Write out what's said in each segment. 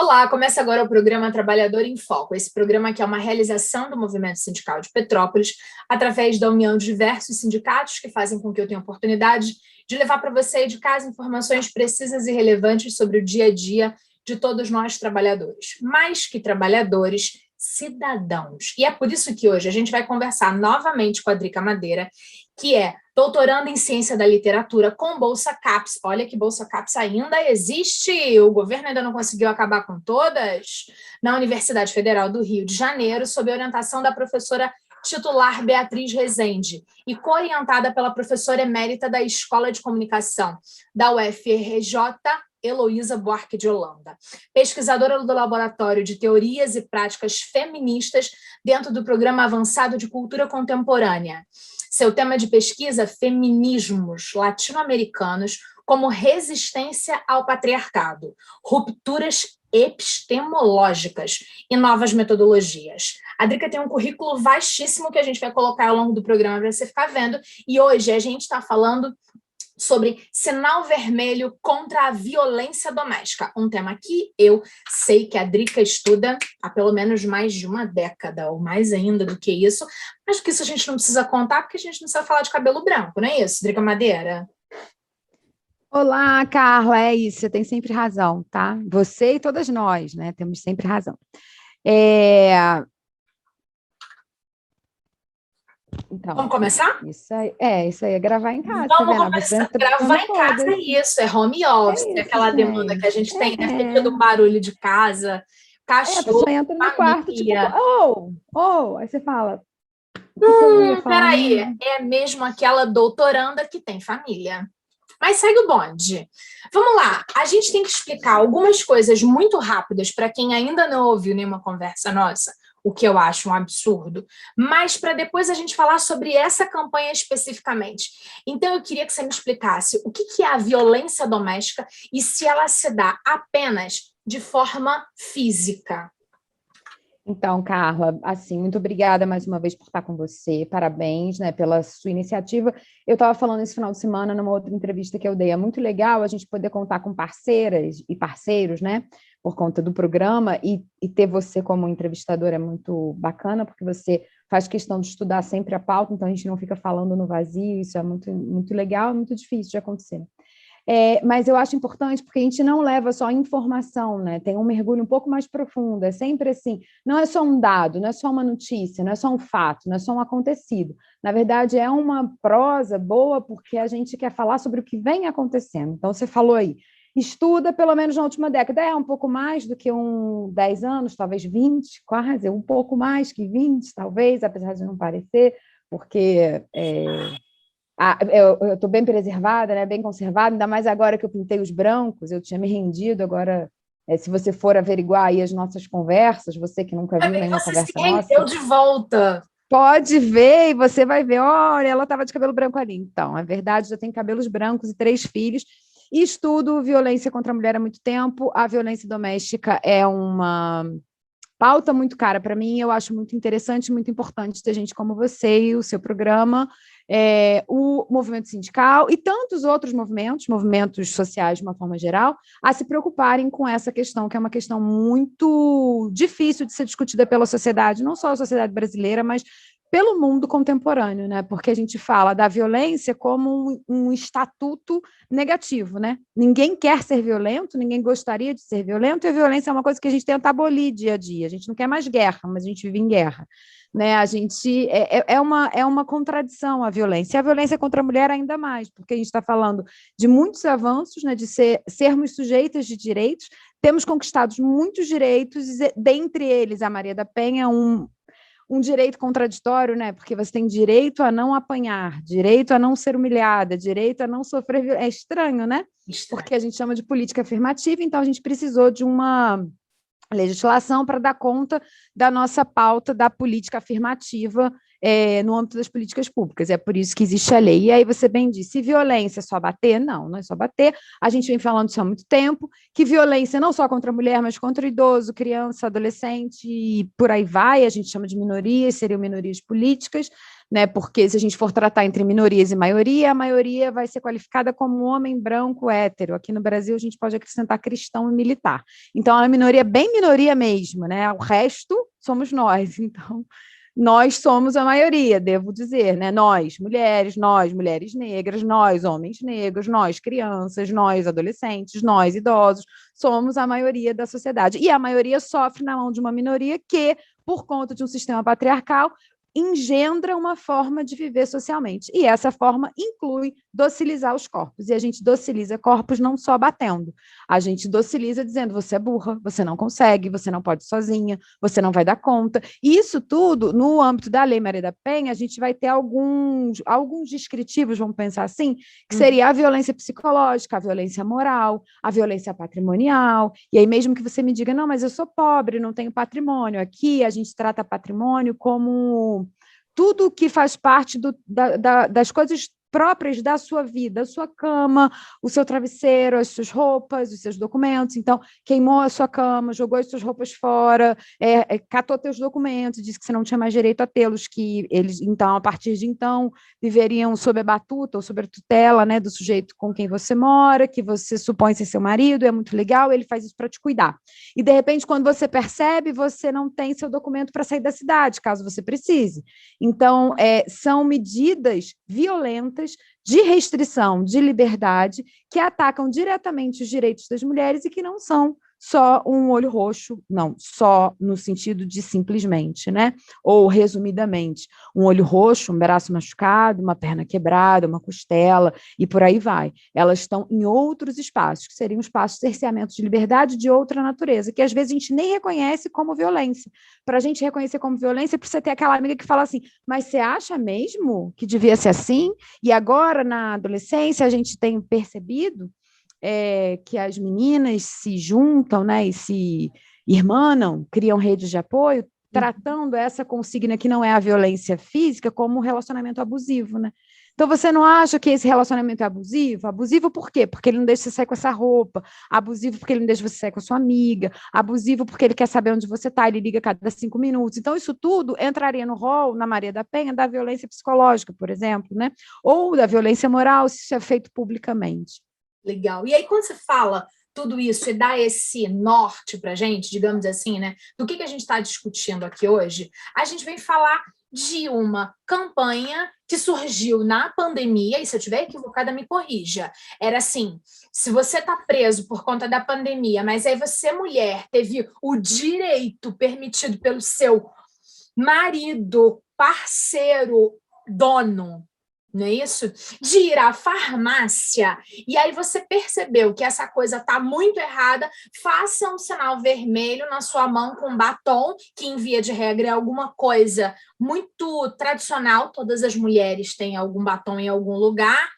Olá, começa agora o programa Trabalhador em Foco. Esse programa que é uma realização do Movimento Sindical de Petrópolis, através da união de diversos sindicatos que fazem com que eu tenha a oportunidade de levar para você aí de casa informações precisas e relevantes sobre o dia a dia de todos nós trabalhadores. Mais que trabalhadores, cidadãos. E é por isso que hoje a gente vai conversar novamente com a Drica Madeira, que é doutoranda em Ciência da Literatura com Bolsa CAPES. Olha que Bolsa CAPES ainda existe, o governo ainda não conseguiu acabar com todas, na Universidade Federal do Rio de Janeiro, sob a orientação da professora titular Beatriz Rezende e co-orientada pela professora emérita da Escola de Comunicação da UFRJ, Heloísa Buarque de Holanda, pesquisadora do Laboratório de Teorias e Práticas Feministas dentro do Programa Avançado de Cultura Contemporânea. Seu tema de pesquisa, feminismos latino-americanos como resistência ao patriarcado, rupturas epistemológicas e novas metodologias. A Drica tem um currículo vastíssimo que a gente vai colocar ao longo do programa para você ficar vendo, e hoje a gente está falando sobre sinal vermelho contra a violência doméstica, um tema que eu sei que a Drica estuda há pelo menos mais de uma década, ou mais ainda do que isso, mas que isso a gente não precisa contar, porque a gente não precisa falar de cabelo branco, não é isso, Drica Madeira? Olá, Carla, é isso, você tem sempre razão, tá? Você e todas nós, né, temos sempre razão. Então, vamos começar? Isso aí é gravar em casa, tá Vamos vendo? começar. Gravar em casa é isso, é home office, é aquela demanda que a gente tem, né? Sentido do barulho de casa, A pessoa cachorro, entra no quarto, tipo, família. aí você fala, o que eu ia falar Peraí, mesmo? é mesmo aquela doutoranda que tem família. Mas segue o bonde. Vamos lá, a gente tem que explicar algumas coisas muito rápidas para quem ainda não ouviu nenhuma conversa nossa, o que eu acho um absurdo, mas para depois a gente falar sobre essa campanha especificamente. Então, eu queria que você me explicasse o que é a violência doméstica e se ela se dá apenas de forma física. Então, Carla, assim, muito obrigada mais uma vez por estar com você, parabéns, né, pela sua iniciativa. Eu estava falando esse final de semana numa outra entrevista que eu dei, é muito legal a gente poder contar com parceiras e parceiros, né, por conta do programa, e ter você como entrevistadora é muito bacana, porque você faz questão de estudar sempre a pauta, então a gente não fica falando no vazio, isso é muito, muito legal, é muito difícil de acontecer. Mas eu acho importante porque a gente não leva só informação, né? Tem um mergulho um pouco mais profundo, é sempre assim, não é só um dado, não é só uma notícia, não é só um fato, não é só um acontecido. Na verdade, é uma prosa boa porque a gente quer falar sobre o que vem acontecendo. Então, você falou aí, estuda pelo menos na última década, um pouco mais do que 10 anos, talvez 20, quase, um pouco mais que 20, talvez, apesar de não parecer, porque eu estou bem preservada, né, bem conservada, ainda mais agora que eu pintei os brancos, eu tinha me rendido, agora, se você for averiguar aí as nossas conversas, você que nunca viu nenhuma Você se conversa rendeu nossa, de volta. pode ver e você vai ver, olha, ela estava de cabelo branco ali. Então, é verdade, já tem cabelos brancos e 3 filhos, e estudo violência contra a mulher há muito tempo, a violência doméstica é uma pauta muito cara para mim, eu acho muito interessante, muito importante ter gente como você e o seu programa, o movimento sindical e tantos outros movimentos sociais de uma forma geral, a se preocuparem com essa questão, que é uma questão muito difícil de ser discutida pela sociedade, não só a sociedade brasileira, mas pelo mundo contemporâneo, né? Porque a gente fala da violência como um estatuto negativo, né? Ninguém quer ser violento, ninguém gostaria de ser violento, e a violência é uma coisa que a gente tenta abolir dia a dia. A gente não quer mais guerra, mas a gente vive em guerra, né? A gente é uma contradição a violência. E a violência contra a mulher ainda mais, porque a gente está falando de muitos avanços, né? De sermos sujeitas de direitos, temos conquistado muitos direitos, dentre eles a Maria da Penha, um direito contraditório, né? Porque você tem direito a não apanhar, direito a não ser humilhada, direito a não sofrer violência. É estranho, né? Estranho. Porque a gente chama de política afirmativa, então a gente precisou de uma legislação para dar conta da nossa pauta da política afirmativa no âmbito das políticas públicas. É por isso que existe a lei. E aí você bem disse, violência é só bater? Não, não é só bater. A gente vem falando isso há muito tempo, que violência não só contra a mulher, mas contra o idoso, criança, adolescente, e por aí vai, a gente chama de minorias, seriam minorias políticas, né? Porque se a gente for tratar entre minorias e maioria, a maioria vai ser qualificada como homem branco hétero. Aqui no Brasil, a gente pode acrescentar cristão e militar. Então, é uma minoria bem minoria mesmo, né? O resto somos nós. Então, nós somos a maioria, devo dizer, né? Nós, mulheres negras, nós, homens negros, nós, crianças, nós, adolescentes, nós, idosos, somos a maioria da sociedade. E a maioria sofre na mão de uma minoria que, por conta de um sistema patriarcal, engendra uma forma de viver socialmente. E essa forma inclui docilizar os corpos. E a gente dociliza corpos não só batendo, a gente dociliza dizendo: você é burra, você não consegue, você não pode sozinha, você não vai dar conta. E isso tudo, no âmbito da Lei Maria da Penha, a gente vai ter alguns descritivos, vamos pensar assim, que seria a violência psicológica, a violência moral, a violência patrimonial. E aí, mesmo que você me diga: não, mas eu sou pobre, não tenho patrimônio. Aqui a gente trata patrimônio como tudo que faz parte das coisas próprias da sua vida, a sua cama, o seu travesseiro, as suas roupas, os seus documentos. Então, queimou a sua cama, jogou as suas roupas fora, catou teus documentos, disse que você não tinha mais direito a tê-los, que eles, então, a partir de então, viveriam sob a batuta ou sob a tutela, né, do sujeito com quem você mora, que você supõe ser seu marido, é muito legal, ele faz isso para te cuidar. E, de repente, quando você percebe, você não tem seu documento para sair da cidade, caso você precise. Então, são medidas violentas de restrição de liberdade que atacam diretamente os direitos das mulheres e que não são só um olho roxo, não, só no sentido de simplesmente, né? Ou, resumidamente, um olho roxo, um braço machucado, uma perna quebrada, uma costela, e por aí vai. Elas estão em outros espaços, que seriam espaços de cerceamento de liberdade de outra natureza, que às vezes a gente nem reconhece como violência. Para a gente reconhecer como violência, precisa ter aquela amiga que fala assim: mas você acha mesmo que devia ser assim? E agora, na adolescência, a gente tem percebido que as meninas se juntam, né, e se irmanam, criam redes de apoio, tratando essa consigna que não é a violência física como um relacionamento abusivo, né? Então, você não acha que esse relacionamento é abusivo? Abusivo por quê? Porque ele não deixa você sair com essa roupa. Abusivo porque ele não deixa você sair com a sua amiga. Abusivo porque ele quer saber onde você está, ele liga a cada 5 minutos. Então, isso tudo entraria no rol, na Maria da Penha, da violência psicológica, por exemplo, né? Ou da violência moral, se isso é feito publicamente. Legal. E aí, quando você fala tudo isso e dá esse norte para a gente, digamos assim, né, do que a gente está discutindo aqui hoje, a gente vem falar de uma campanha que surgiu na pandemia, e se eu estiver equivocada, me corrija. Era assim: se você está preso por conta da pandemia, mas aí você, mulher, teve o direito permitido pelo seu marido, parceiro, dono, não é isso? De ir à farmácia, e aí você percebeu que essa coisa está muito errada, faça um sinal vermelho na sua mão com batom, que em via de regra é alguma coisa muito tradicional, todas as mulheres têm algum batom em algum lugar,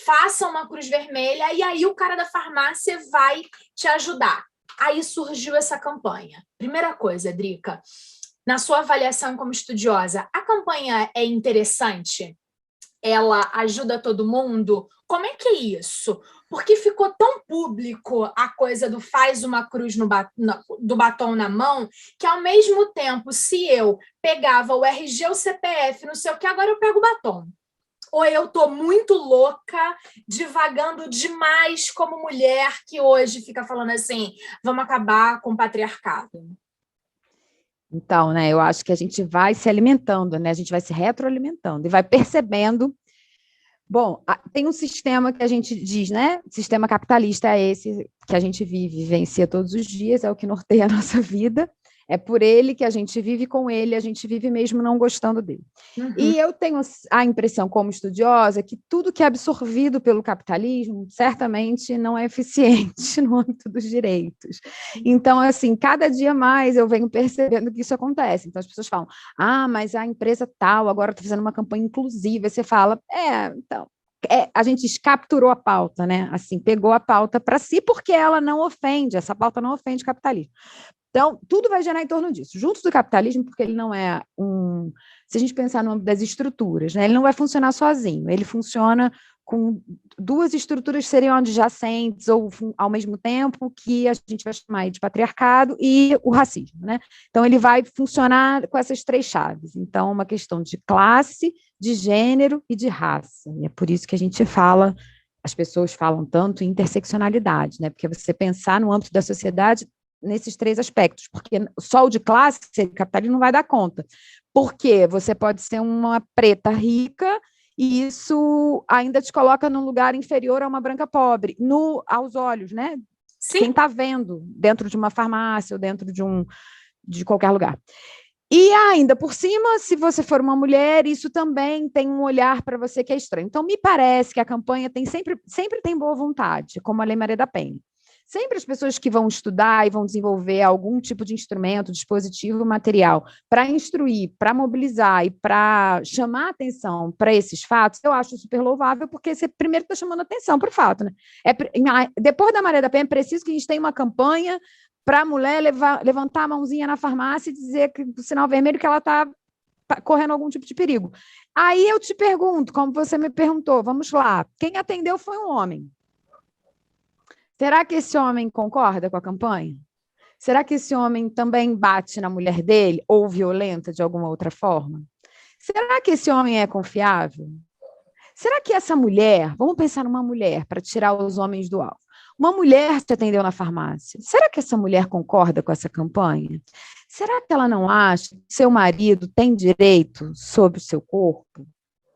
faça uma cruz vermelha, e aí o cara da farmácia vai te ajudar. Aí surgiu essa campanha. Primeira coisa, Drica, na sua avaliação como estudiosa, a campanha é interessante? Ela ajuda todo mundo? Como é que é isso? Porque ficou tão público a coisa do faz uma cruz do batom na mão, que ao mesmo tempo, se eu pegava o RG, o CPF, não sei o que, agora eu pego o batom. Ou eu estou muito louca, divagando demais como mulher que hoje fica falando assim: vamos acabar com o patriarcado. Então, né, eu acho que a gente vai se alimentando, né, a gente vai se retroalimentando e vai percebendo. Bom, tem um sistema que a gente diz, né, sistema capitalista é esse que a gente vive, vivencia todos os dias, é o que norteia a nossa vida, é por ele que a gente vive, com ele a gente vive mesmo não gostando dele. E eu tenho a impressão, como estudiosa, que tudo que é absorvido pelo capitalismo certamente não é eficiente no âmbito dos direitos. Então, assim, cada dia mais eu venho percebendo que isso acontece. Então, as pessoas falam: ah, mas a empresa tal agora está fazendo uma campanha inclusiva. E você fala: então, a gente capturou a pauta, né? Assim, pegou a pauta para si, porque ela não ofende, essa pauta não ofende o capitalismo. Então, tudo vai gerar em torno disso. Junto do capitalismo, porque ele não é se a gente pensar no âmbito das estruturas, né, ele não vai funcionar sozinho, ele funciona com duas estruturas que seriam adjacentes ou ao mesmo tempo, que a gente vai chamar de patriarcado e o racismo, né? Então, ele vai funcionar com essas três chaves. Então, uma questão de classe, de gênero e de raça. E é por isso que a gente fala, as pessoas falam tanto em interseccionalidade, né? Porque você pensar no âmbito da sociedade nesses três aspectos, porque só o de classe, se capitalismo não vai dar conta. Porque você pode ser uma preta rica e isso ainda te coloca num lugar inferior a uma branca pobre, aos olhos, né? Sim. Quem está vendo dentro de uma farmácia ou dentro de qualquer lugar. E ainda por cima, se você for uma mulher, isso também tem um olhar para você que é estranho. Então, me parece que a campanha sempre tem boa vontade, como a Lei Maria da Penha. Sempre as pessoas que vão estudar e vão desenvolver algum tipo de instrumento, dispositivo, material para instruir, para mobilizar e para chamar atenção para esses fatos, eu acho super louvável, porque você primeiro está chamando atenção para o fato. Né? Depois da Maria da Penha, é preciso que a gente tenha uma campanha para a mulher levantar a mãozinha na farmácia e dizer que o sinal vermelho que ela está correndo algum tipo de perigo. Aí eu te pergunto, como você me perguntou, vamos lá, quem atendeu foi um homem. Será que esse homem concorda com a campanha? Será que esse homem também bate na mulher dele ou violenta de alguma outra forma? Será que esse homem é confiável? Será que essa mulher, vamos pensar numa mulher para tirar os homens do alvo. Uma mulher te atendeu na farmácia. Será que essa mulher concorda com essa campanha? Será que ela não acha que seu marido tem direito sobre o seu corpo?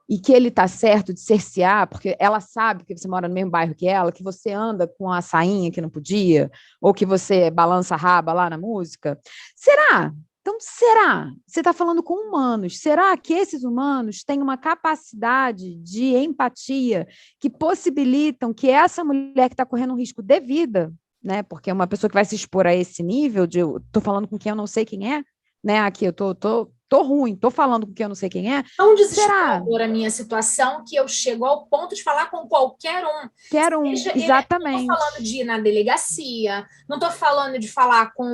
E que ele está certo de cercear, porque ela sabe que você mora no mesmo bairro que ela, que você anda com a sainha que não podia, ou que você balança a raba lá na música? Será? Então, será? Você está falando com humanos. Será que esses humanos têm uma capacidade de empatia que possibilitam que essa mulher que está correndo um risco de vida, né? Porque é uma pessoa que vai se expor a esse nível de eu estou falando com quem eu não sei quem é, né? Aqui eu tô ruim, tô falando com quem eu não sei quem é. Tão Será? desesperadora a minha situação que eu chego ao ponto de falar com qualquer um. Quero um, Seja exatamente. Não estou falando de ir na delegacia, não estou falando de falar com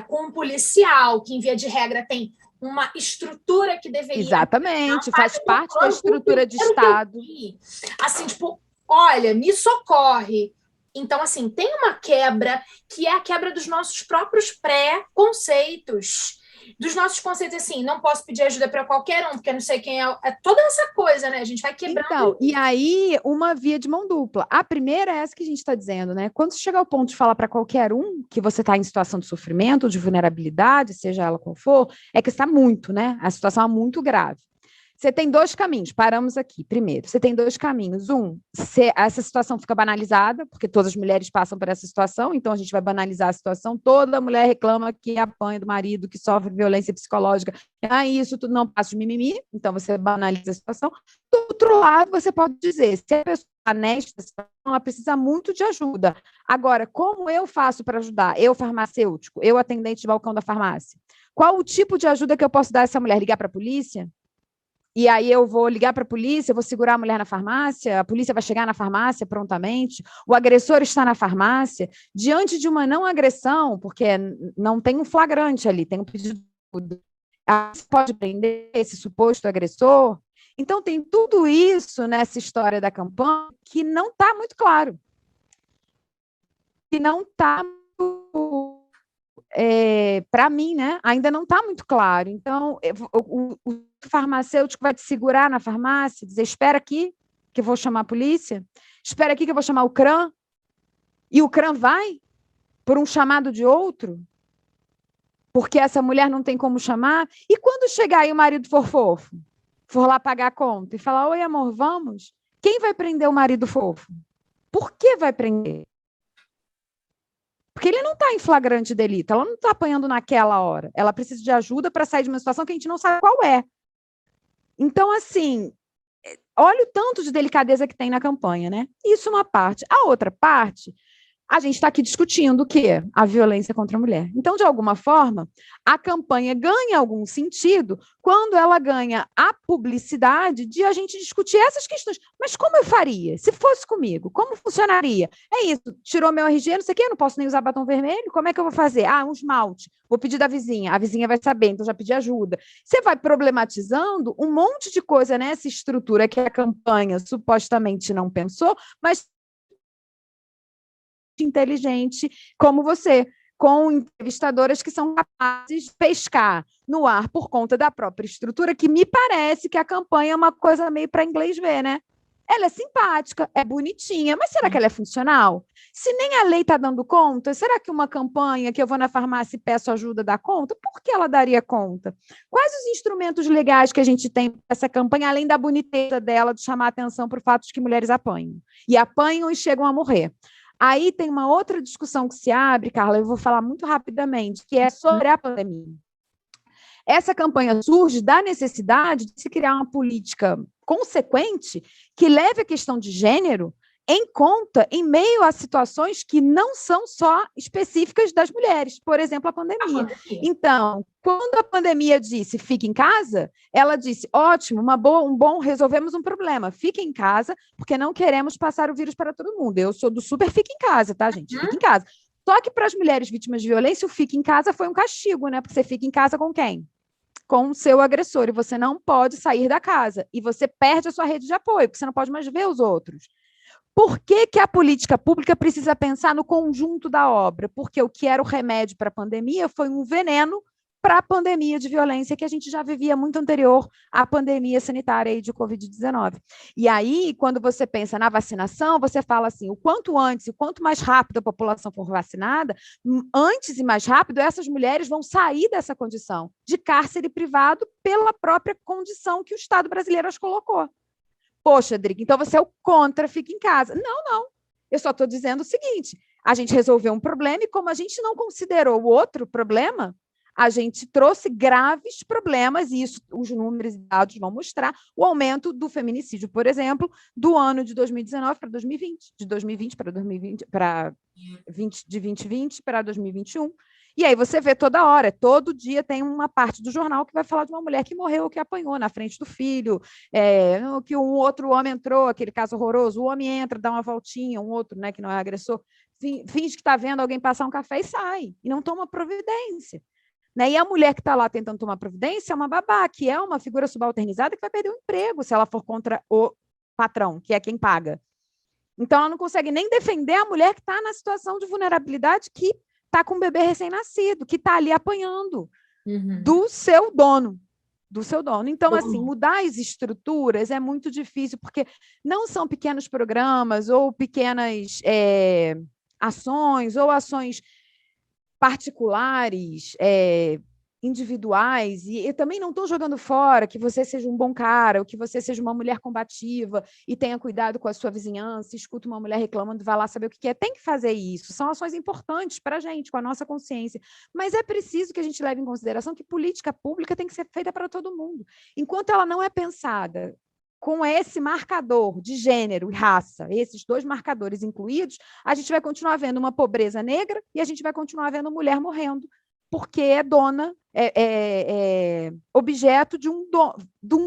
um policial, que, em via de regra, tem uma estrutura que deveria... Exatamente, faz parte da estrutura de Estado. Assim, tipo, olha, me socorre. Então, assim, tem uma quebra que é a quebra dos nossos próprios pré-conceitos. Dos nossos conceitos, assim, não posso pedir ajuda para qualquer um, porque não sei quem é. É toda essa coisa, né? A gente vai quebrando. Então, e aí, uma via de mão dupla. A primeira é essa que a gente está dizendo, né? Quando você chega ao ponto de falar para qualquer um que você está em situação de sofrimento, de vulnerabilidade, seja ela qual for, é que está muito, né? A situação é muito grave. Você tem dois caminhos, paramos aqui. Primeiro, você tem dois caminhos. Essa situação fica banalizada, porque todas as mulheres passam por essa situação, então a gente vai banalizar a situação. Toda mulher reclama que apanha do marido, que sofre violência psicológica. Isso tudo não passa de mimimi, então você banaliza a situação. Do outro lado, você pode dizer, se a pessoa está nesta situação, ela precisa muito de ajuda. Agora, como eu faço para ajudar? Eu, farmacêutico, eu, atendente de balcão da farmácia. Qual o tipo de ajuda que eu posso dar a essa mulher? Ligar para a polícia? E aí eu vou ligar para a polícia, eu vou segurar a mulher na farmácia, a polícia vai chegar na farmácia prontamente, o agressor está na farmácia, diante de uma não agressão, porque não tem um flagrante ali, tem um pedido, você pode prender esse suposto agressor. Então tem tudo isso nessa história da campanha que não está muito claro. Que não está para mim, né, ainda não está muito claro. Então, o farmacêutico vai te segurar na farmácia, dizer, espera aqui que eu vou chamar a polícia, espera aqui que eu vou chamar o CRAM, e o CRAM vai por um chamado de outro, porque essa mulher não tem como chamar, e quando chegar e o marido for fofo, for lá pagar a conta e falar, oi amor, vamos? Quem vai prender o marido fofo? Por que vai prender? Porque ele não está em flagrante delito, ela não está apanhando naquela hora. Ela precisa de ajuda para sair de uma situação que a gente não sabe qual é. Então, assim, olha o tanto de delicadeza que tem na campanha, né? Isso uma parte. A outra parte, A gente está aqui discutindo o quê? A violência contra a mulher. Então, de alguma forma, a campanha ganha algum sentido quando ela ganha a publicidade de a gente discutir essas questões. Mas como eu faria? Se fosse comigo, como funcionaria? É isso, tirou meu RG, não sei o quê, eu não posso nem usar batom vermelho, como é que eu vou fazer? Ah, um esmalte, vou pedir da vizinha, a vizinha vai saber, então já pedi ajuda. Você vai problematizando um monte de coisa nessa estrutura que a campanha supostamente não pensou, mas inteligente como você, com entrevistadoras que são capazes de pescar no ar por conta da própria estrutura, que me parece que a campanha é uma coisa meio para inglês ver, né? Ela é simpática, é bonitinha, mas será que ela é funcional? Se nem a lei está dando conta, será que uma campanha que eu vou na farmácia e peço ajuda dá conta? Por que ela daria conta? Quais os instrumentos legais que a gente tem para essa campanha, além da boniteza dela, de chamar a atenção para o fato de que mulheres apanham? E apanham e chegam a morrer. Aí tem uma outra discussão que se abre, Carla, eu vou falar muito rapidamente, que é sobre a pandemia. Essa campanha surge da necessidade de se criar uma política consequente que leve a questão de gênero em conta em meio a situações que não são só específicas das mulheres, por exemplo, a pandemia. Então, quando a pandemia disse fique em casa, ela disse, ótimo, resolvemos um problema, fique em casa, porque não queremos passar o vírus para todo mundo. Eu sou do super fique em casa, tá, gente? Fique em casa. Só que para as mulheres vítimas de violência, o fique em casa foi um castigo, né? Porque você fica em casa com quem? Com o seu agressor, e você não pode sair da casa, e você perde a sua rede de apoio, porque você não pode mais ver os outros. Por que, que a política pública precisa pensar no conjunto da obra? Porque o que era o remédio para a pandemia foi um veneno para a pandemia de violência que a gente já vivia muito anterior à pandemia sanitária aí de Covid-19. E aí, quando você pensa na vacinação, você fala assim, o quanto antes, o quanto mais rápido a população for vacinada, antes e mais rápido, essas mulheres vão sair dessa condição de cárcere privado pela própria condição que o Estado brasileiro as colocou. Poxa, Drica, então você é o contra, fica em casa. Não, não. Eu só estou dizendo o seguinte, a gente resolveu um problema e como a gente não considerou o outro problema, a gente trouxe graves problemas, e isso os números e dados vão mostrar, o aumento do feminicídio, por exemplo, do ano de 2019 para 2020, de 2020 para 2020, de 2020 para 2021. E aí você vê toda hora, todo dia tem uma parte do jornal que vai falar de uma mulher que morreu ou que apanhou na frente do filho, que um outro homem entrou, aquele caso horroroso, o homem entra, dá uma voltinha, um outro, né, que não é agressor, finge que está vendo alguém passar um café e sai, e não toma providência. Né? E a mulher que está lá tentando tomar providência é uma babá, que é uma figura subalternizada que vai perder o emprego se ela for contra o patrão, que é quem paga. Então, ela não consegue nem defender a mulher que está na situação de vulnerabilidade, que está com um bebê recém-nascido, que está ali apanhando do seu dono. Então, assim, mudar as estruturas é muito difícil, porque não são pequenos programas ou pequenas ações ou ações particulares, individuais, e eu também não estou jogando fora que você seja um bom cara, ou que você seja uma mulher combativa e tenha cuidado com a sua vizinhança, escuta uma mulher reclamando, vai lá saber o que é. Tem que fazer isso, são ações importantes para a gente, com a nossa consciência, mas é preciso que a gente leve em consideração que política pública tem que ser feita para todo mundo. Enquanto ela não é pensada com esse marcador de gênero e raça, esses dois marcadores incluídos, a gente vai continuar vendo uma pobreza negra e a gente vai continuar vendo mulher morrendo, porque é dona, objeto de um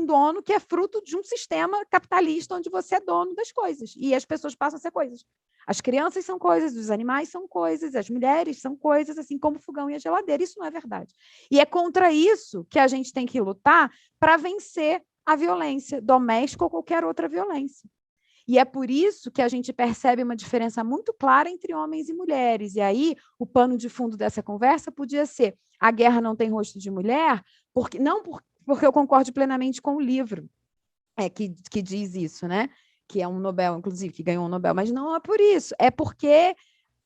dono que é fruto de um sistema capitalista onde você é dono das coisas e as pessoas passam a ser coisas. As crianças são coisas, os animais são coisas, as mulheres são coisas, assim como o fogão e a geladeira. Isso não é verdade. E é contra isso que a gente tem que lutar para vencer a violência doméstica ou qualquer outra violência. E é por isso que a gente percebe uma diferença muito clara entre homens e mulheres. E aí, o pano de fundo dessa conversa podia ser a guerra não tem rosto de mulher, porque eu concordo plenamente com o livro que diz isso, né? Que é um Nobel, inclusive, que ganhou um Nobel, mas não é por isso, é porque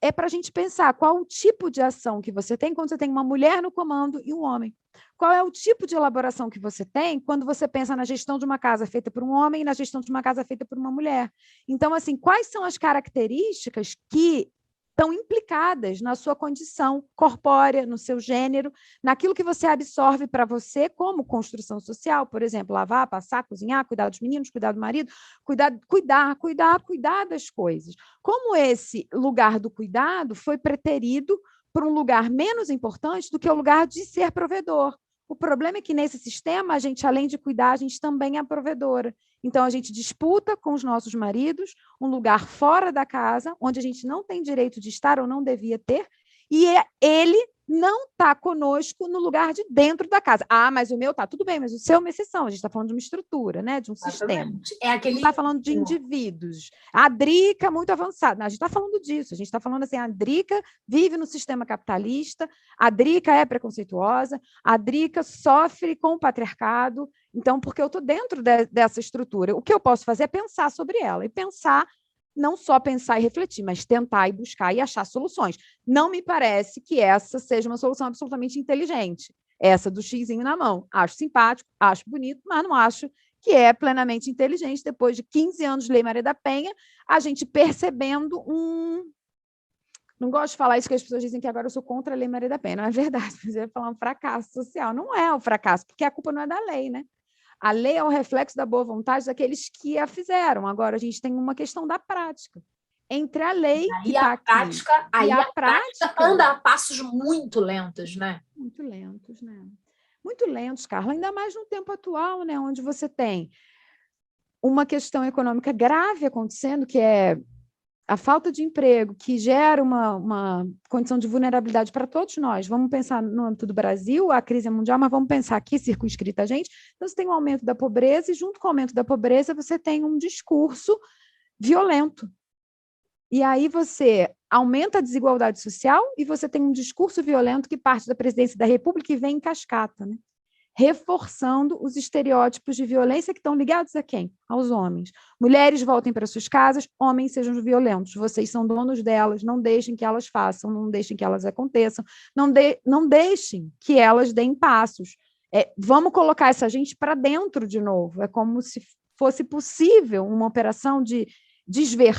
é para a gente pensar qual o tipo de ação que você tem quando você tem uma mulher no comando e um homem. Qual é o tipo de elaboração que você tem quando você pensa na gestão de uma casa feita por um homem e na gestão de uma casa feita por uma mulher. Então, assim, quais são as características que estão implicadas na sua condição corpórea, no seu gênero, naquilo que você absorve para você como construção social, por exemplo, lavar, passar, cozinhar, cuidar dos meninos, cuidar do marido, cuidar das coisas. Como esse lugar do cuidado foi preterido por um lugar menos importante do que o lugar de ser provedor. O problema é que, nesse sistema, a gente, além de cuidar, a gente também é provedora. Então, a gente disputa com os nossos maridos um lugar fora da casa, onde a gente não tem direito de estar ou não devia ter, e ele não está conosco no lugar de dentro da casa. Ah, mas o meu está tudo bem, mas o seu é uma exceção. A gente está falando de uma estrutura, né? De um sistema. É aquele... Não está falando de indivíduos. A Drica muito avançada. Não, a gente está falando disso. A gente está falando assim, a Drica vive no sistema capitalista, a Drica é preconceituosa, a Drica sofre com o patriarcado. Então, porque eu estou dentro dessa estrutura, o que eu posso fazer é pensar sobre ela. E pensar, não só pensar e refletir, mas tentar e buscar e achar soluções. Não me parece que essa seja uma solução absolutamente inteligente. Essa do xizinho na mão. Acho simpático, acho bonito, mas não acho que é plenamente inteligente. Depois de 15 anos de Lei Maria da Penha, a gente percebendo Não gosto de falar isso, que as pessoas dizem que agora eu sou contra a Lei Maria da Penha. Não é verdade, mas eu ia falar um fracasso social. Não é um fracasso, porque a culpa não é da lei, né? A lei é o reflexo da boa vontade daqueles que a fizeram. Agora, a gente tem uma questão da prática. Entre a lei que está aqui e a prática anda a passos muito lentos, né? Muito lentos, né? Muito lentos, Carla, ainda mais no tempo atual, né? Onde você tem uma questão econômica grave acontecendo, que é a falta de emprego, que gera uma condição de vulnerabilidade para todos nós. Vamos pensar no âmbito do Brasil, a crise é mundial, mas vamos pensar aqui, circunscrita a gente. Então, você tem um aumento da pobreza, e junto com o aumento da pobreza, você tem um discurso violento. E aí você aumenta a desigualdade social e você tem um discurso violento que parte da presidência da República e vem em cascata, né? Reforçando os estereótipos de violência que estão ligados a quem? Aos homens. Mulheres voltem para suas casas, homens sejam violentos. Vocês são donos delas, não deixem que elas façam, não deixem que elas aconteçam, não deixem que elas deem passos. Vamos colocar essa gente para dentro de novo. É como se fosse possível uma operação de desver.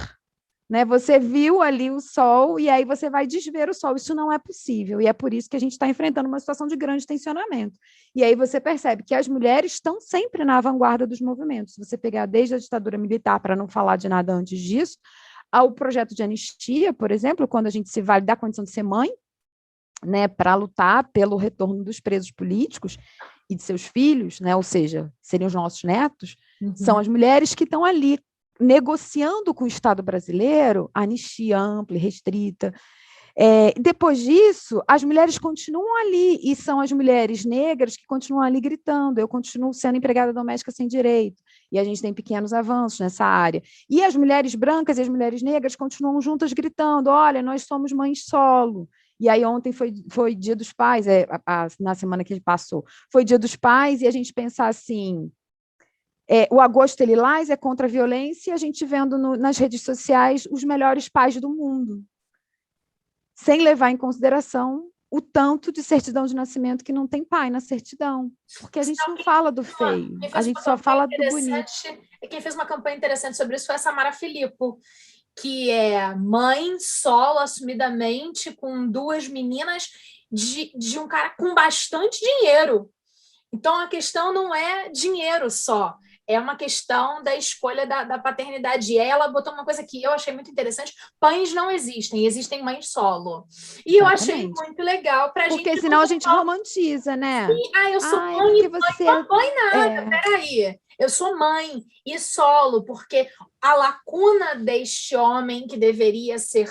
Né? Você viu ali o sol e aí você vai desver o sol. Isso não é possível. E é por isso que a gente está enfrentando uma situação de grande tensionamento. E aí você percebe que as mulheres estão sempre na vanguarda dos movimentos. Se você pegar desde a ditadura militar, para não falar de nada antes disso, ao projeto de anistia, por exemplo, quando a gente se vale da condição de ser mãe, né, para lutar pelo retorno dos presos políticos e de seus filhos, né, ou seja, seriam os nossos netos, são as mulheres que estão ali negociando com o Estado brasileiro anistia ampla e restrita. Depois disso, as mulheres continuam ali, e são as mulheres negras que continuam ali gritando, eu continuo sendo empregada doméstica sem direito, e a gente tem pequenos avanços nessa área. E as mulheres brancas e as mulheres negras continuam juntas gritando, olha, nós somos mães solo. E aí ontem foi Dia dos Pais, na semana que passou, foi Dia dos Pais, e a gente pensar assim, o Agosto Lilás é contra a violência, e a gente vendo nas redes sociais os melhores pais do mundo, sem levar em consideração o tanto de certidão de nascimento que não tem pai na certidão, porque a gente não fala do feio, a gente só fala do bonito. Quem fez uma campanha interessante sobre isso foi a Samara Filippo, que é mãe solo, assumidamente, com 2 meninas de um cara com bastante dinheiro. Então, a questão não é dinheiro só, é uma questão da escolha da paternidade. E ela botou uma coisa que eu achei muito interessante: pães não existem, existem mães solo. E eu achei muito legal para a gente... Porque senão a gente romantiza, né? Sim, eu sou mãe e mãe. Mãe nada, peraí. Eu sou mãe e solo, porque a lacuna deste homem que deveria ser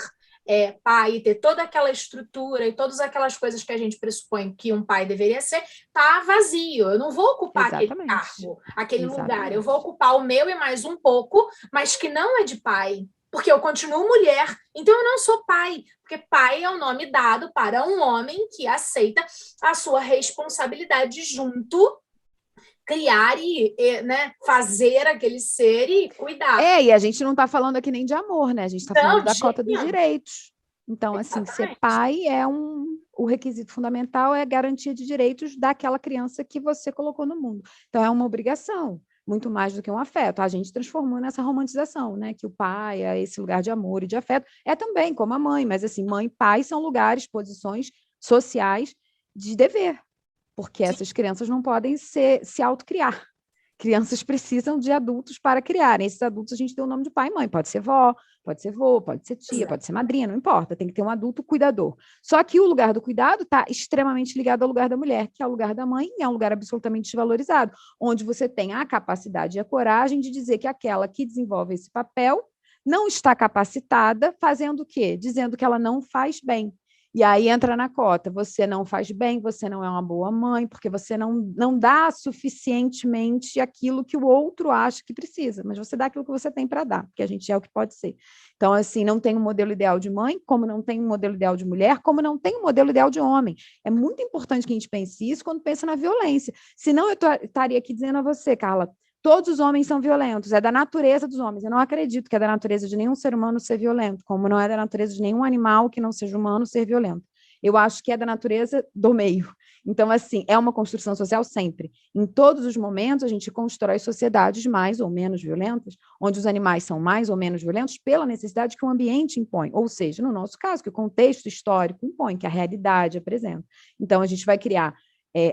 pai, ter toda aquela estrutura e todas aquelas coisas que a gente pressupõe que um pai deveria ser, tá vazio. Eu não vou ocupar aquele cargo, aquele lugar. Eu vou ocupar o meu e mais um pouco, mas que não é de pai, porque eu continuo mulher, então eu não sou pai, porque pai é o nome dado para um homem que aceita a sua responsabilidade junto, criar e né, fazer aquele ser e cuidar. E a gente não está falando aqui nem de amor, né? A gente está falando da cota dos direitos. Então, assim, ser pai o requisito fundamental é a garantia de direitos daquela criança que você colocou no mundo. Então, é uma obrigação. muito mais do que um afeto. A gente transformou nessa romantização, né? Que o pai é esse lugar de amor e de afeto. É também como a mãe, mas assim, mãe e pai são lugares, posições sociais de dever, porque Sim. essas crianças não podem se autocriar. Crianças precisam de adultos para criarem. Esses adultos a gente deu o nome de pai e mãe. Pode ser vó, pode ser vô, pode ser tia, pode ser madrinha, não importa. Tem que ter um adulto cuidador. Só que o lugar do cuidado está extremamente ligado ao lugar da mulher, que é o lugar da mãe, e é um lugar absolutamente desvalorizado, onde você tem a capacidade e a coragem de dizer que aquela que desenvolve esse papel não está capacitada, fazendo o quê? Dizendo que ela não faz bem. E aí entra na cota, você não faz bem, você não é uma boa mãe, porque você não dá suficientemente aquilo que o outro acha que precisa, mas você dá aquilo que você tem para dar, porque a gente é o que pode ser. Então, assim, não tem um modelo ideal de mãe, como não tem um modelo ideal de mulher, como não tem um modelo ideal de homem. É muito importante que a gente pense isso quando pensa na violência. Senão eu estaria aqui dizendo a você, Carla, todos os homens são violentos, é da natureza dos homens. Eu não acredito que é da natureza de nenhum ser humano ser violento, como não é da natureza de nenhum animal que não seja humano ser violento. Eu acho que é da natureza do meio. Então, assim, é uma construção social sempre. Em todos os momentos, a gente constrói sociedades mais ou menos violentas, onde os animais são mais ou menos violentos pela necessidade que o ambiente impõe. Ou seja, no nosso caso, que o contexto histórico impõe, que a realidade apresenta. Então, a gente vai criar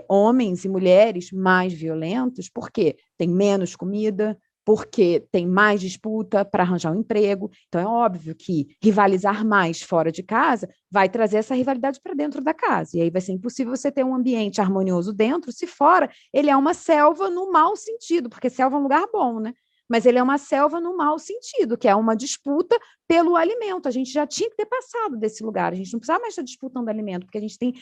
homens e mulheres mais violentos, porque tem menos comida, porque tem mais disputa para arranjar um emprego. Então, é óbvio que rivalizar mais fora de casa vai trazer essa rivalidade para dentro da casa. E aí vai ser impossível você ter um ambiente harmonioso dentro, se fora ele é uma selva no mau sentido, porque selva é um lugar bom, né? Mas ele é uma selva no mau sentido, que é uma disputa pelo alimento. A gente já tinha que ter passado desse lugar, a gente não precisava mais estar disputando alimento, porque a gente tem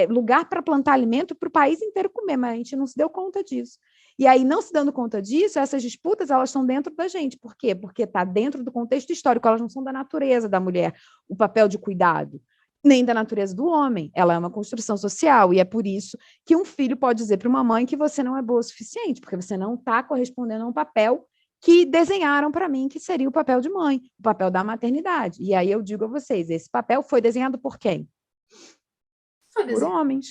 lugar para plantar alimento para o país inteiro comer, mas a gente não se deu conta disso. E aí, não se dando conta disso, essas disputas elas estão dentro da gente. Por quê? Porque está dentro do contexto histórico, elas não são da natureza da mulher, o papel de cuidado, nem da natureza do homem. Ela é uma construção social, e é por isso que um filho pode dizer para uma mãe que você não é boa o suficiente, porque você não está correspondendo a um papel que desenharam para mim que seria o papel de mãe, o papel da maternidade. E aí eu digo a vocês, esse papel foi desenhado por quem? Por homens.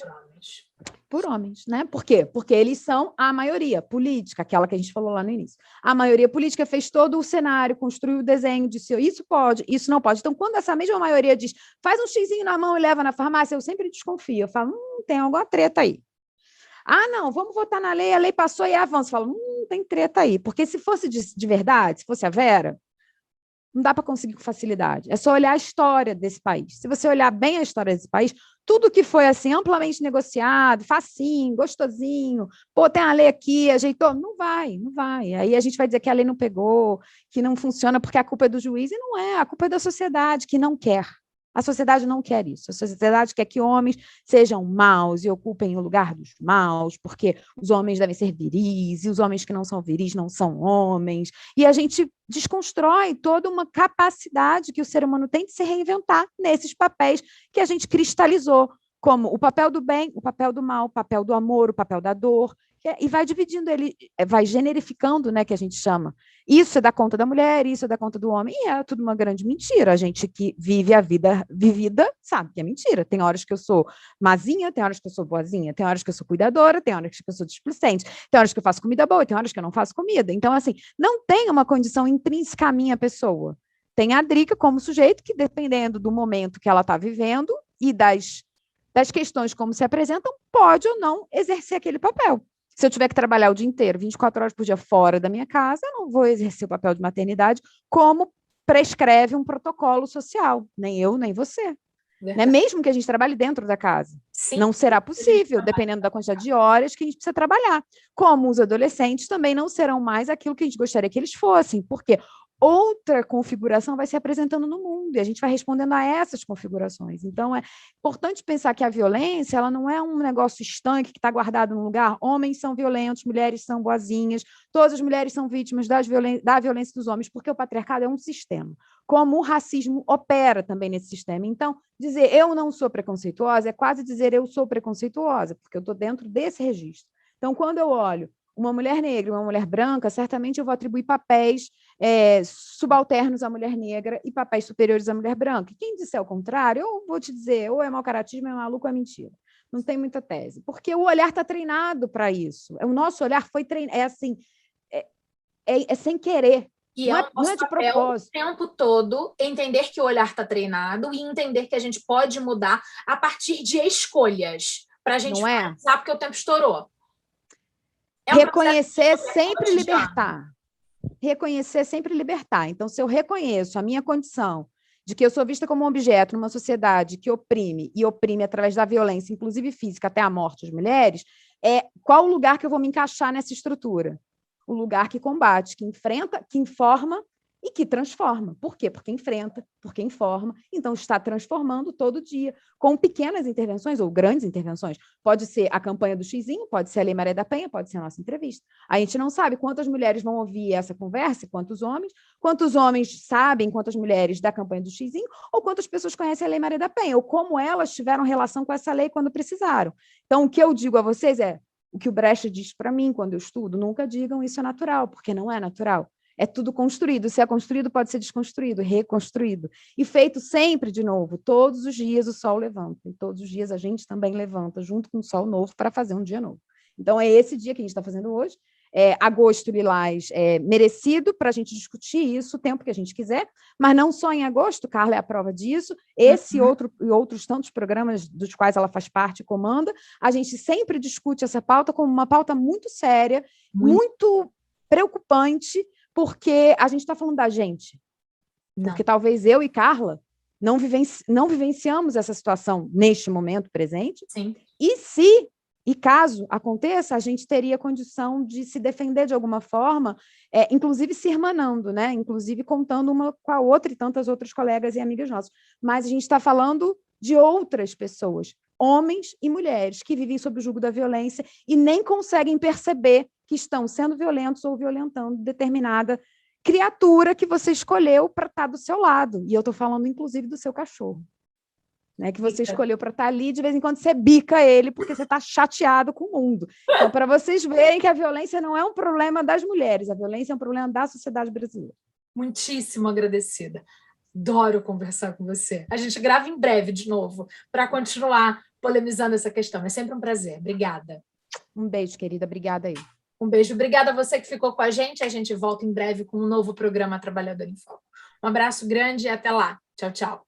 Por homens, né? Por quê? Porque eles são a maioria política, aquela que a gente falou lá no início. A maioria política fez todo o cenário, construiu o desenho, disse isso pode, isso não pode. Então, quando essa mesma maioria diz faz um xizinho na mão e leva na farmácia, eu sempre desconfio. Eu falo, tem alguma treta aí. Ah, não, vamos votar na lei, a lei passou e avança. Eu falo, tem treta aí. Porque se fosse de verdade, se fosse a Vera, não dá para conseguir com facilidade. É só olhar a história desse país. Se você olhar bem a história desse país, tudo que foi assim amplamente negociado, facinho, gostosinho, pô, tem a lei aqui, ajeitou, não vai, não vai. Aí a gente vai dizer que a lei não pegou, que não funciona porque a culpa é do juiz, e não é, a culpa é da sociedade que não quer. A sociedade não quer isso. A sociedade quer que homens sejam maus e ocupem o lugar dos maus, porque os homens devem ser viris, e os homens que não são viris não são homens. E a gente desconstrói toda uma capacidade que o ser humano tem de se reinventar nesses papéis que a gente cristalizou, como o papel do bem, o papel do mal, o papel do amor, o papel da dor, e vai dividindo ele, vai generificando, né, que a gente chama. Isso é da conta da mulher, isso é da conta do homem, e é tudo uma grande mentira. A gente que vive a vida vivida sabe que é mentira. Tem horas que eu sou mazinha, tem horas que eu sou boazinha, tem horas que eu sou cuidadora, tem horas que eu sou displicente, tem horas que eu faço comida boa, tem horas que eu não faço comida. Então, assim, não tem uma condição intrínseca à minha pessoa. Tem a Drica como sujeito que, dependendo do momento que ela está vivendo e das questões como se apresentam, pode ou não exercer aquele papel. Se eu tiver que trabalhar o dia inteiro, 24 horas por dia fora da minha casa, eu não vou exercer o papel de maternidade como prescreve um protocolo social, nem eu, nem você. Né? Mesmo que a gente trabalhe dentro da casa. Sim, não será possível, dependendo da quantidade de horas que a gente precisa trabalhar. Como os adolescentes também não serão mais aquilo que a gente gostaria que eles fossem, porque outra configuração vai se apresentando no mundo e a gente vai respondendo a essas configurações. Então, é importante pensar que a violência ela não é um negócio estanque que está guardado num lugar. Homens são violentos, mulheres são boazinhas, todas as mulheres são vítimas da violência dos homens, porque o patriarcado é um sistema. Como o racismo opera também nesse sistema. Então, dizer eu não sou preconceituosa é quase dizer eu sou preconceituosa, porque eu estou dentro desse registro. Então, quando eu olho uma mulher negra e uma mulher branca, certamente eu vou atribuir papéis subalternos à mulher negra e papéis superiores à mulher branca. Quem disser o contrário, eu vou te dizer, ou é mau caratismo, é maluco, ou é mentira. Não tem muita tese. Porque o olhar está treinado para isso. O nosso olhar foi treinado, é sem querer. E Não é é, o não nosso é de papel o propósito. tempo todo entender que o olhar está treinado e entender que a gente pode mudar a partir de escolhas para a gente Não é? finalizar porque o tempo estourou. É um processo Reconhecer sempre cotidiano. libertar. Reconhecer sempre libertar. Então, se eu reconheço a minha condição de que eu sou vista como um objeto numa sociedade que oprime e oprime através da violência, inclusive física, até a morte das mulheres, qual o lugar que eu vou me encaixar nessa estrutura? O lugar que combate, que enfrenta, que informa e que transforma. Por quê? Porque enfrenta, porque informa, então está transformando todo dia, com pequenas intervenções ou grandes intervenções. Pode ser a campanha do Xizinho, pode ser a Lei Maria da Penha, pode ser a nossa entrevista. A gente não sabe quantas mulheres vão ouvir essa conversa, quantos homens sabem quantas mulheres da campanha do Xizinho, ou quantas pessoas conhecem a Lei Maria da Penha, ou como elas tiveram relação com essa lei quando precisaram. Então, o que eu digo a vocês é, o que o Brecht diz para mim quando eu estudo, nunca digam isso é natural, porque não é natural. É tudo construído. Se é construído, pode ser desconstruído, reconstruído. E feito sempre de novo. Todos os dias o sol levanta. E todos os dias a gente também levanta, junto com o sol novo, para fazer um dia novo. Então, é esse dia que a gente está fazendo hoje. Agosto Lilás é merecido para a gente discutir isso o tempo que a gente quiser, mas não só em agosto, Carla é a prova disso. Esse e outros tantos programas dos quais ela faz parte e comanda, a gente sempre discute essa pauta como uma pauta muito séria, muito preocupante, porque a gente está falando da gente. Porque talvez eu e Carla não vivenciamos essa situação neste momento presente. Sim. E caso aconteça, a gente teria condição de se defender de alguma forma, inclusive se irmanando, né? Inclusive contando uma com a outra e tantas outras colegas e amigas nossas. Mas a gente está falando de outras pessoas, homens e mulheres, que vivem sob o jugo da violência e nem conseguem perceber que estão sendo violentos ou violentando determinada criatura que você escolheu para estar do seu lado. E eu estou falando, inclusive, do seu cachorro. Né, que você escolheu para estar ali, de vez em quando você bica ele porque você está chateado com o mundo. Então, para vocês verem que a violência não é um problema das mulheres, a violência é um problema da sociedade brasileira. Muitíssimo agradecida. Adoro conversar com você. A gente grava em breve de novo para continuar polemizando essa questão. É sempre um prazer. Obrigada. Um beijo, querida. Obrigada aí. Um beijo. Obrigada a você que ficou com a gente. A gente volta em breve com um novo programa Trabalhador em Foco. Um abraço grande e até lá. Tchau, tchau.